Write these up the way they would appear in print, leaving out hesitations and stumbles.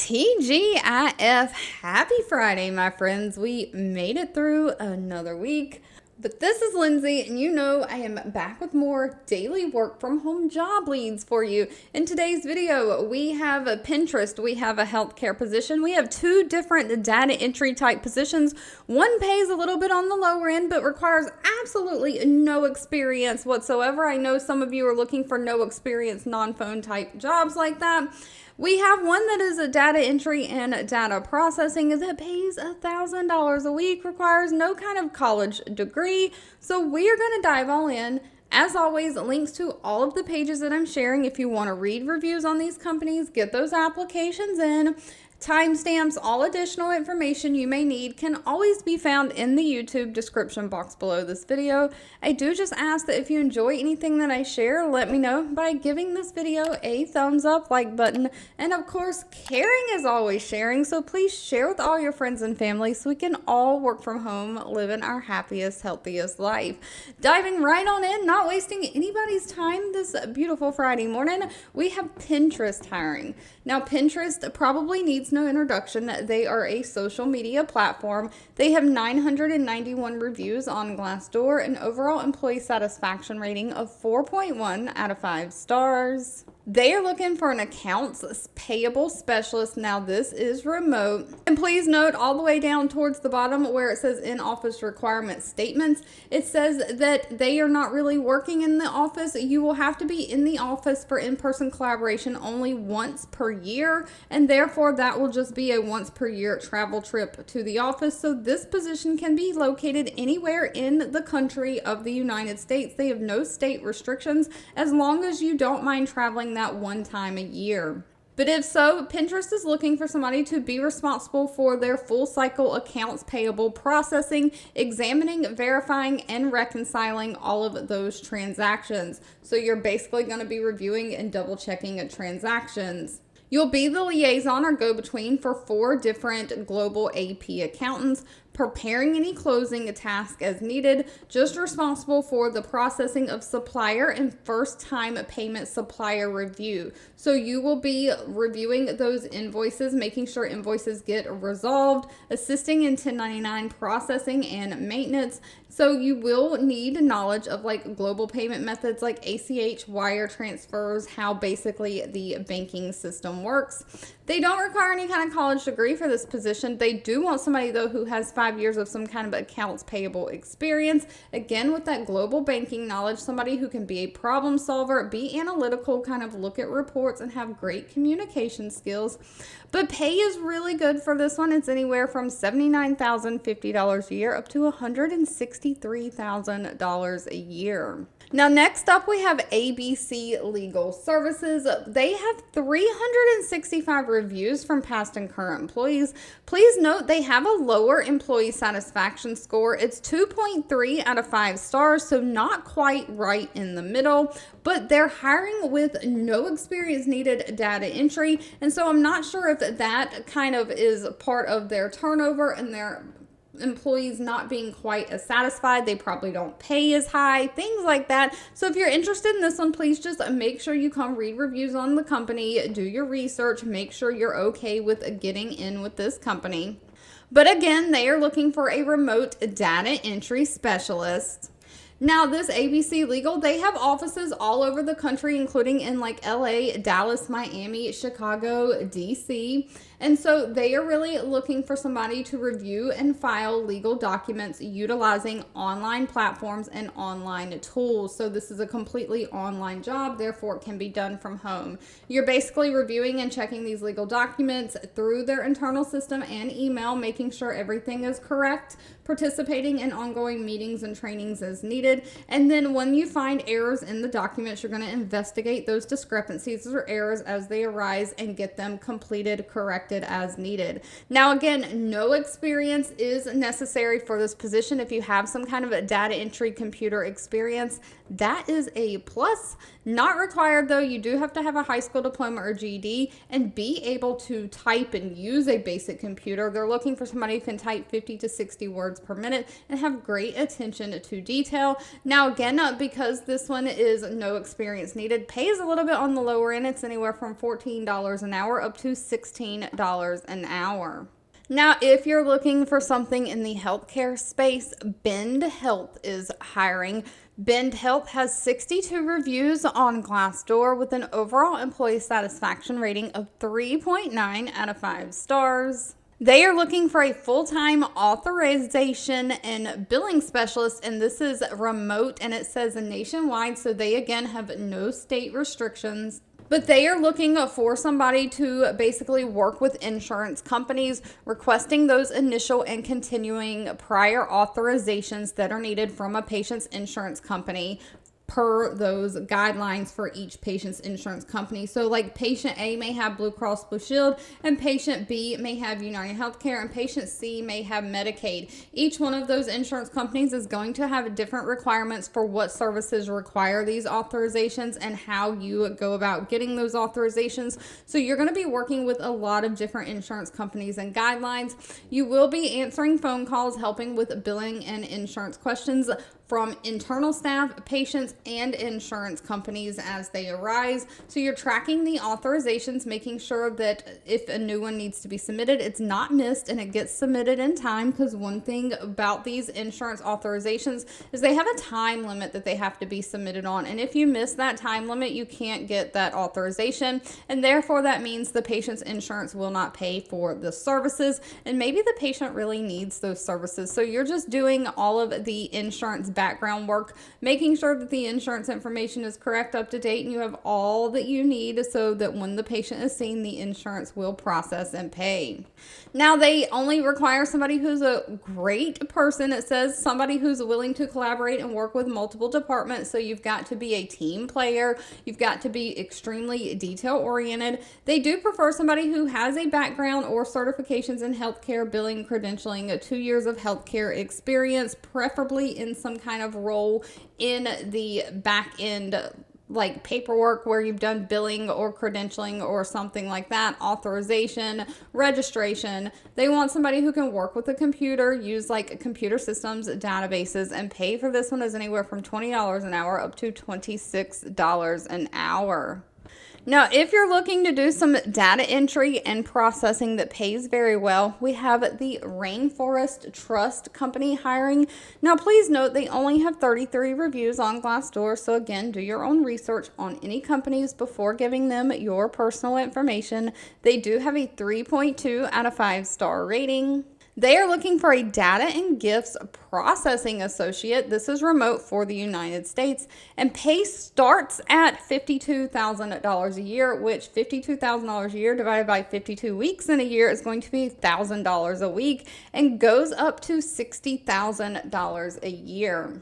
TGIF, happy Friday, my friends. We made it through another week. But this is Lindsay, and you know I am back with more daily work from home job leads for you. In today's video, we have a Pinterest, we have a healthcare position, we have two different data entry type positions. One pays a little bit on the lower end, but requires absolutely no experience whatsoever. I know some of you are looking for no experience, non-phone type jobs like that. We have one that is a data entry and data processing that pays $1,000 a week, requires no kind of college degree. So we are going to dive all in. As always, links to all of the pages that I'm sharing. If you want to read reviews on these companies, get those applications in. Timestamps, all additional information you may need can always be found in the YouTube description box below this video. I do just ask that if you enjoy anything that I share, let me know by giving this video a thumbs up, like button, and of course, caring is always sharing, so please share with all your friends and family so we can all work from home, living our happiest, healthiest life. Diving right on in, not wasting anybody's time this beautiful Friday morning, we have Pinterest hiring. Now, Pinterest probably needs no introduction. They are a social media platform. They have 991 reviews on Glassdoor, an overall employee satisfaction rating of 4.1 out of 5 stars. They are looking for an accounts payable specialist. Now, this is remote. And please note all the way down towards the bottom where it says in-office requirement statements, it says that they are not really working in the office. You will have to be in the office for in-person collaboration only once per year, and therefore that will just be a once per year travel trip to the office. So this position can be located anywhere in the country of the United States. They have no state restrictions as long as you don't mind traveling that one time a year. But if so, Pinterest is looking for somebody to be responsible for their full cycle accounts payable processing, examining, verifying, and reconciling all of those transactions. So you're basically going to be reviewing and double checking transactions. You'll be the liaison or go-between for 4 different global AP accountants, preparing any closing task as needed, just responsible for the processing of supplier and first-time payment supplier review. So you will be reviewing those invoices, making sure invoices get resolved, assisting in 1099 processing and maintenance. So you will need knowledge of like global payment methods like ACH, wire transfers, how basically the banking system works. They don't require any kind of college degree for this position. They do want somebody though who has 5 years of some kind of accounts payable experience. Again, with that global banking knowledge, somebody who can be a problem solver, be analytical, kind of look at reports, and have great communication skills. But pay is really good for this one. It's anywhere from $79,050 a year up to $163,000 a year. Now, next up, we have ABC Legal Services. They have 365 reviews from past and current employees. Please note they have a lower employee satisfaction score. It's 2.3 out of 5 stars, so not quite right in the middle, but they're hiring with no experience needed data entry. And so I'm not sure if that kind of is part of their turnover and their employees not being quite as satisfied. They probably don't pay as high, things like that. So if you're interested in this one, please just make sure you come read reviews on the company, do your research, make sure you're okay with getting in with this company. But again, they are looking for a remote data entry specialist. Now, this ABC Legal, they have offices all over the country, including in like LA, Dallas, Miami, Chicago, DC. And so they are really looking for somebody to review and file legal documents utilizing online platforms and online tools. So this is a completely online job, therefore it can be done from home. You're basically reviewing and checking these legal documents through their internal system and email, making sure everything is correct, participating in ongoing meetings and trainings as needed. And then when you find errors in the documents, you're going to investigate those discrepancies or errors as they arise and get them completed, corrected as needed. Now, again, no experience is necessary for this position. If you have some kind of a data entry computer experience, that is a plus. Not required though. You do have to have a high school diploma or GED and be able to type and use a basic computer. They're looking for somebody who can type 50 to 60 words per minute and have great attention to detail. Now again, because this one is no experience needed, pays a little bit on the lower end. It's anywhere from $14 an hour up to $16 an hour. Now, if you're looking for something in the healthcare space, Bend Health is hiring. Bend Health has 62 reviews on Glassdoor with an overall employee satisfaction rating of 3.9 out of 5 stars. They are looking for a full-time authorization and billing specialist, and this is remote, and it says nationwide, so they again have no state restrictions. But they are looking for somebody to basically work with insurance companies, requesting those initial and continuing prior authorizations that are needed from a patient's insurance company per those guidelines for each patient's insurance company. So like patient A may have Blue Cross Blue Shield, and patient B may have United Healthcare, and patient C may have Medicaid. Each one of those insurance companies is going to have different requirements for what services require these authorizations and how you go about getting those authorizations. So you're going to be working with a lot of different insurance companies and guidelines. You will be answering phone calls, helping with billing and insurance questions from internal staff, patients, and insurance companies as they arise. So you're tracking the authorizations, making sure that if a new one needs to be submitted, it's not missed and it gets submitted in time, because one thing about these insurance authorizations is they have a time limit that they have to be submitted on. And if you miss that time limit, you can't get that authorization. And therefore, that means the patient's insurance will not pay for the services. And maybe the patient really needs those services. So you're just doing all of the insurance background work, making sure that the insurance information is correct, up to date, and you have all that you need so that when the patient is seen, the insurance will process and pay. Now, they only require somebody who's a great person. It says somebody who's willing to collaborate and work with multiple departments. So you've got to be a team player. You've got to be extremely detail oriented. They do prefer somebody who has a background or certifications in healthcare, billing, credentialing, 2 years of healthcare experience, preferably in some kind of role in the back end, like paperwork where you've done billing or credentialing or something like that, authorization, registration. They want somebody who can work with a computer, use like computer systems, databases, and pay for this one is anywhere from $20 an hour up to $26 an hour. Now, if you're looking to do some data entry and processing that pays very well, we have the Rainforest Trust company hiring. Now, please note they only have 33 reviews on Glassdoor, so again, do your own research on any companies before giving them your personal information. They do have a 3.2 out of 5 star rating. They are looking for a data and gifts processing associate. This is remote for the United States, and pay starts at $52,000 a year, which $52,000 a year divided by 52 weeks in a year is going to be $1,000 a week, and goes up to $60,000 a year.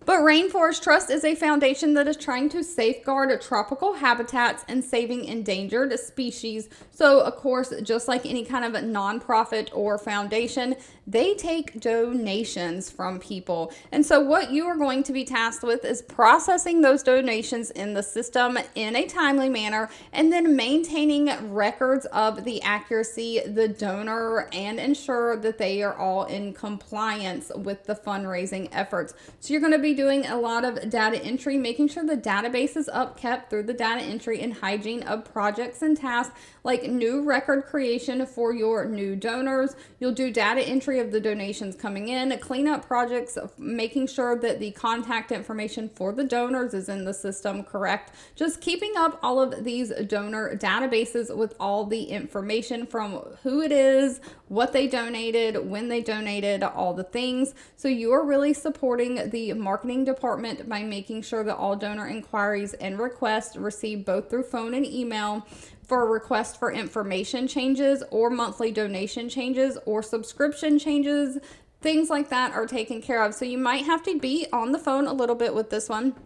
But Rainforest Trust is a foundation that is trying to safeguard tropical habitats and saving endangered species. So, of course, just like any kind of nonprofit or foundation, they take donations from people. And so what you are going to be tasked with is processing those donations in the system in a timely manner, and then maintaining records of the accuracy, the donor, and ensure that they are all in compliance with the fundraising efforts. So you're going to be doing a lot of data entry, making sure the database is upkept through the data entry and hygiene of projects and tasks, like new record creation for your new donors. You'll do data entry of the donations coming in, clean up projects, making sure that the contact information for the donors is in the system correct. Just keeping up all of these donor databases with all the information from who it is, what they donated, when they donated, all the things. So you are really supporting the marketing department by making sure that all donor inquiries and requests received both through phone and email for a request for information changes or monthly donation changes or subscription changes, things like that are taken care of. So you might have to be on the phone a little bit with this one.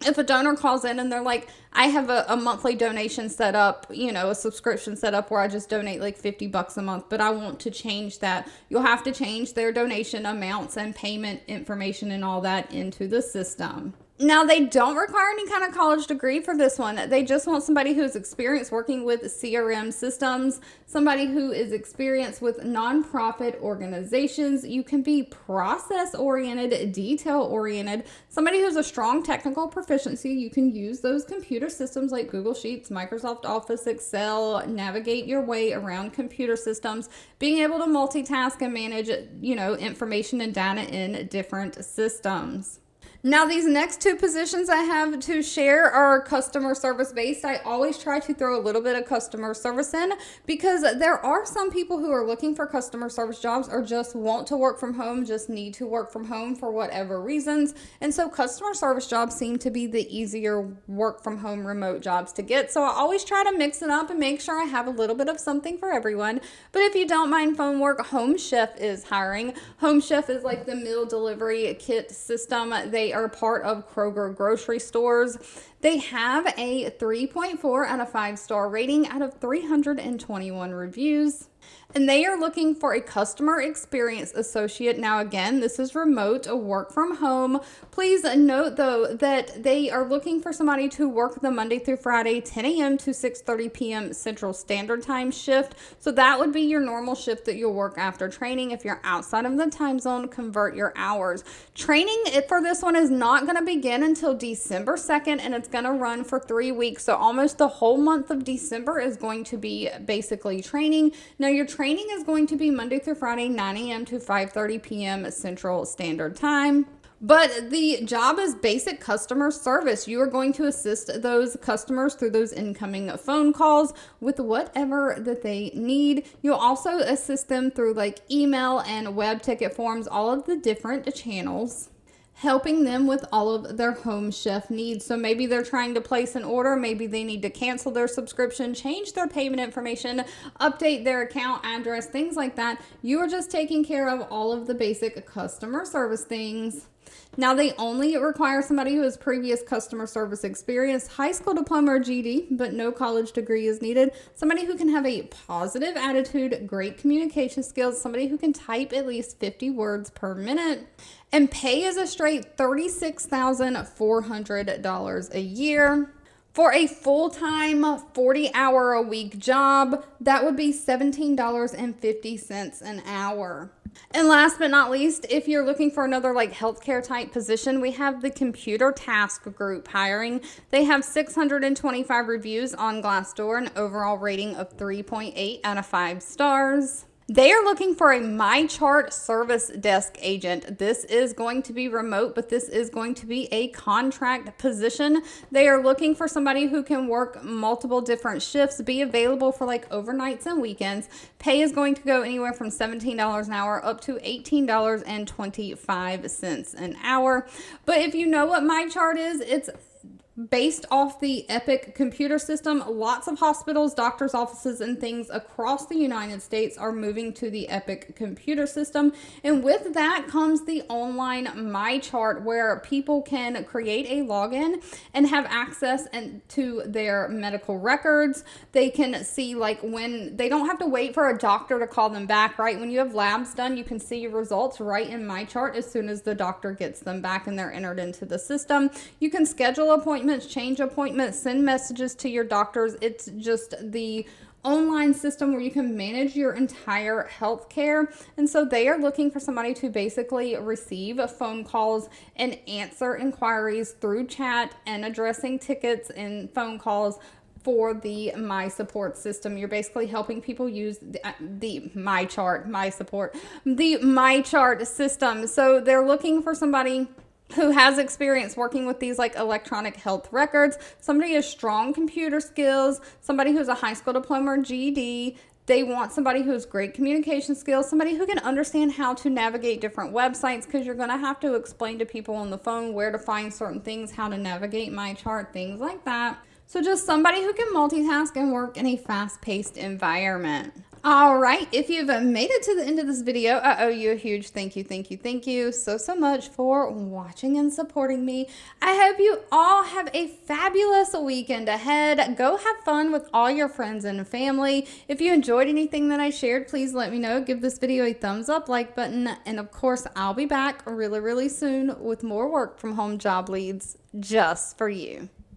If a donor calls in and they're like, I have a monthly donation set up, a subscription set up where I just donate like $50 a month, but I want to change that, you'll have to change their donation amounts and payment information and all that into the system. Now, they don't require any kind of college degree for this one. They just want somebody who's experienced working with CRM systems, somebody who is experienced with nonprofit organizations. You can be process oriented, detail oriented, somebody who's a strong technical proficiency. You can use those computer systems like Google Sheets, Microsoft Office, Excel, navigate your way around computer systems, being able to multitask and manage, information and data in different systems. Now, these next two positions I have to share are customer service based. I always try to throw a little bit of customer service in because there are some people who are looking for customer service jobs or just want to work from home, just need to work from home for whatever reasons. And so customer service jobs seem to be the easier work from home remote jobs to get. So I always try to mix it up and make sure I have a little bit of something for everyone. But if you don't mind phone work, Home Chef is hiring. Home Chef is like the meal delivery kit system. They are part of Kroger grocery stores. They have a 3.4 out of 5-star rating out of 321 reviews. And they are looking for a customer experience associate. Now, again, this is remote, a work from home. Please note, though, that they are looking for somebody to work the Monday through Friday, 10 a.m. to 6:30 p.m. Central Standard Time shift. So that would be your normal shift that you'll work after training. If you're outside of the time zone, convert your hours. Training for this one is not going to begin until December 2nd, and it's going to run for 3 weeks. So almost the whole month of December is going to be basically training. Now, your training is going to be Monday through Friday, 9 a.m. to 5:30 p.m. Central Standard Time. But the job is basic customer service. You are going to assist those customers through those incoming phone calls with whatever that they need. You'll also assist them through like email and web ticket forms, all of the different channels, helping them with all of their Home Chef needs. So maybe they're trying to place an order, maybe they need to cancel their subscription, change their payment information, update their account address, things like that. You are just taking care of all of the basic customer service things. Now, they only require somebody who has previous customer service experience, high school diploma or GED, but no college degree is needed. Somebody who can have a positive attitude, great communication skills, somebody who can type at least 50 words per minute. And pay is a straight $36,400 a year. For a full-time 40-hour-a-week job, that would be $17.50 an hour. And last but not least, if you're looking for another like healthcare type position, we have the Computer Task Group hiring. They have 625 reviews on Glassdoor, an overall rating of 3.8 out of 5 stars. They are looking for a MyChart service desk agent. This is going to be remote, but this is going to be a contract position. They are looking for somebody who can work multiple different shifts, be available for like overnights and weekends. Pay is going to go anywhere from $17 an hour up to $18.25 an hour. But if you know what MyChart is, it's based off the Epic computer system. Lots of hospitals, doctors' offices, and things across the United States are moving to the Epic computer system. And with that comes the online MyChart, where people can create a login and have access to their medical records. They can see like when they don't have to wait for a doctor to call them back, right? When you have labs done, you can see your results right in MyChart as soon as the doctor gets them back and they're entered into the system. You can schedule appointments, change appointments, send messages to your doctors. It's just the online system where you can manage your entire health care. And so they are looking for somebody to basically receive phone calls and answer inquiries through chat and addressing tickets and phone calls for the My Support system. You're basically helping people use the MyChart system. So they're looking for somebody who has experience working with these like electronic health records, somebody with strong computer skills, somebody who's a high school diploma or GED. They want somebody who has great communication skills, somebody who can understand how to navigate different websites, because you're going to have to explain to people on the phone where to find certain things, how to navigate MyChart, things like that. So just somebody who can multitask and work in a fast-paced environment. All right, if you've made it to the end of this video, I owe you a huge thank you, thank you, thank you so much for watching and supporting me. I hope you all have a fabulous weekend ahead. Go have fun with all your friends and family. If you enjoyed anything that I shared, please let me know. Give this video a thumbs up, like button, and of course, I'll be back really soon with more work from home job leads just for you.